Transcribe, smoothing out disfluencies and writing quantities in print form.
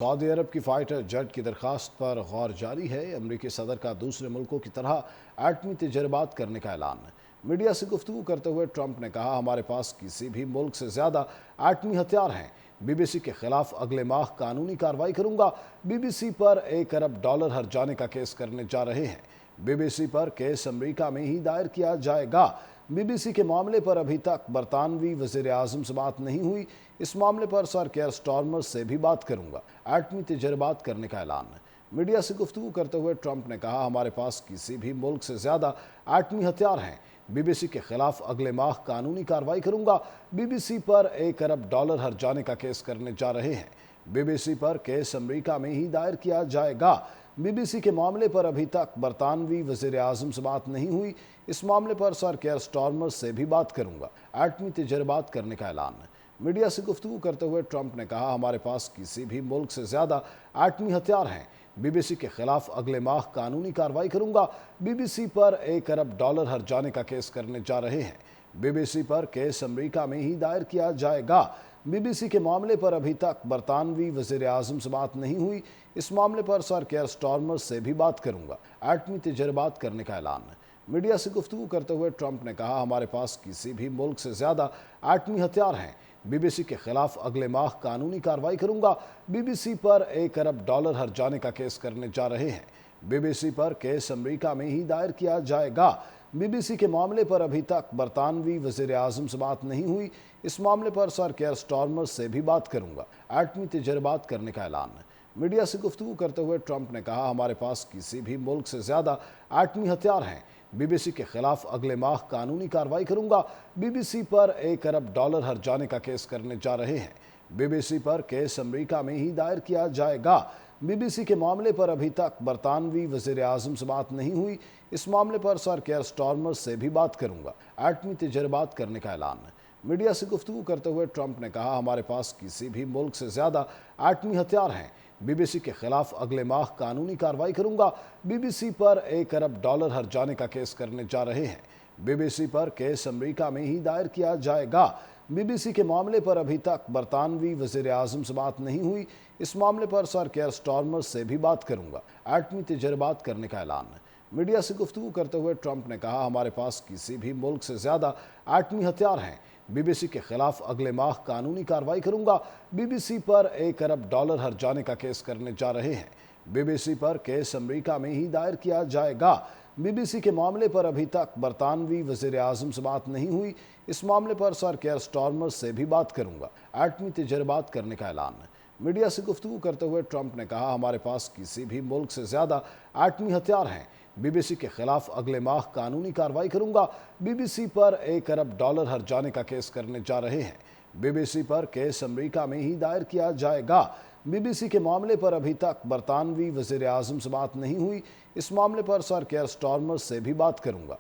Saudi अरब की fighter jet की दरखास्त पर गौर जारी है। अमरीकी सदर का दूसरे मुल्कों की तरह एटमी तजर्बात करने का ऐलान। मीडिया से गुफ्तगू करते हुए ट्रंप ने कहा, हमारे पास किसी भी मुल्क से ज्यादा एटमी हथियार हैं। बीबीसी के खिलाफ अगले माह कानूनी कार्रवाई करूंगा। बीबीसी पर $1 अरब हर्जाने का केस करने जा रहे हैं। बीबीसी पर केस अमरीका में ही दायर किया जाएगा। बीबीसी के मामले पर अभी तक बरतानवी वज़ीर आज़म से बात नहीं हुई। इस मामले पर सर केयर स्टारमर से भी बात करूंगा। एटमी तजर्बात करने का ऐलान। मीडिया से गुफ्तगू करते हुए ट्रंप ने कहा, हमारे पास किसी भी मुल्क से ज्यादा एटमी हथियार हैं। बीबीसी के खिलाफ अगले माह कानूनी कार्रवाई करूंगा। बीबीसी पर $1 अरब हर्जाने का केस करने जा रहे हैं। बीबीसी पर केस अमरीका में ही दायर किया जाएगा। बीबीसी के मामले पर अभी तक बरतानवी वज़ीर आज़म से बात नहीं हुई। इस मामले पर सर केयर स्टारमर से भी बात करूंगा। एटमी तजर्बात करने का ऐलान। मीडिया से गुफ्तगू करते हुए ट्रंप ने कहा, हमारे पास किसी भी मुल्क से ज्यादा एटमी हथियार हैं। बीबीसी के खिलाफ अगले माह कानूनी कार्रवाई करूंगा। बीबीसी पर $1 अरब हर्जाने का केस करने जा रहे हैं। बीबीसी पर केस अमरीका में ही दायर किया जाएगा। बीबीसी के मामले पर अभी तक बरतानवी वज़ीर आज़म से बात नहीं हुई। इस मामले पर सर केयर स्टारमर से भी बात करूंगा। एटमी तजर्बात करने का ऐलान। मीडिया से गुफ्तगू करते हुए ट्रंप ने कहा, हमारे पास किसी भी मुल्क से ज्यादा एटमी हथियार हैं। बीबीसी के खिलाफ अगले माह कानूनी कार्रवाई करूंगा। बीबीसी पर $1 अरब हर्जाने का केस करने जा रहे हैं। बीबीसी पर केस अमरीका में ही दायर किया जाएगा। बीबीसी के मामले पर अभी तक बरतानवी वज़ीर आज़म से बात नहीं हुई। इस मामले पर सर केयर स्टारमर से भी बात करूंगा। एटमी तजर्बात करने का ऐलान। मीडिया से गुफ्तगू करते हुए ट्रंप ने कहा, हमारे पास किसी भी मुल्क से ज्यादा एटमी हथियार हैं। बीबीसी के खिलाफ अगले माह कानूनी कार्रवाई करूंगा। बीबीसी पर $1 अरब हर्जाने का केस करने जा रहे हैं। बीबीसी पर केस अमरीका में ही दायर किया जाएगा। बीबीसी के मामले पर अभी तक बरतानवी वज़ीर आज़म से बात नहीं हुई। इस मामले पर सर केयर स्टारमर से भी बात करूंगा। एटमी तजर्बात करने का ऐलान। मीडिया से गुफ्तगू करते हुए ट्रंप ने कहा, हमारे पास किसी भी मुल्क से ज्यादा एटमी हथियार हैं। बीबीसी के खिलाफ अगले माह कानूनी कार्रवाई करूंगा। बीबीसी पर $1 अरब हर्जाने का केस करने जा रहे हैं। बीबीसी पर केस अमरीका में ही दायर किया जाएगा। बीबीसी के मामले पर अभी तक बरतानवी वज़ीर आज़म से बात नहीं हुई। इस मामले पर सर केयर स्टारमर से भी बात करूंगा। एटमी तजर्बात करने का ऐलान। मीडिया से गुफ्तगू करते हुए ट्रंप ने कहा, हमारे पास किसी भी मुल्क से ज्यादा एटमी हथियार हैं। बीबीसी के खिलाफ अगले माह कानूनी कार्रवाई करूंगा। बीबीसी पर $1 अरब हर्जाने का केस करने जा रहे हैं। बीबीसी पर केस अमरीका में ही दायर किया जाएगा। बीबीसी के मामले पर अभी तक बरतानवी वज़ीर आज़म से बात नहीं हुई। इस मामले पर सर केयर स्टारमर से भी बात करूंगा। एटमी तजर्बात करने का ऐलान। मीडिया से गुफ्तगू करते हुए ट्रंप ने कहा, हमारे पास किसी भी मुल्क से ज्यादा एटमी हथियार हैं। बीबीसी के खिलाफ अगले माह कानूनी कार्रवाई करूंगा। बीबीसी पर $1 अरब हर्जाने का केस करने जा रहे हैं। बीबीसी पर केस अमरीका में ही दायर किया जाएगा। बीबीसी के मामले पर अभी तक बरतानवी वज़ीर आज़म से बात नहीं हुई। इस मामले पर सर केयर स्टारमर से भी बात करूंगा।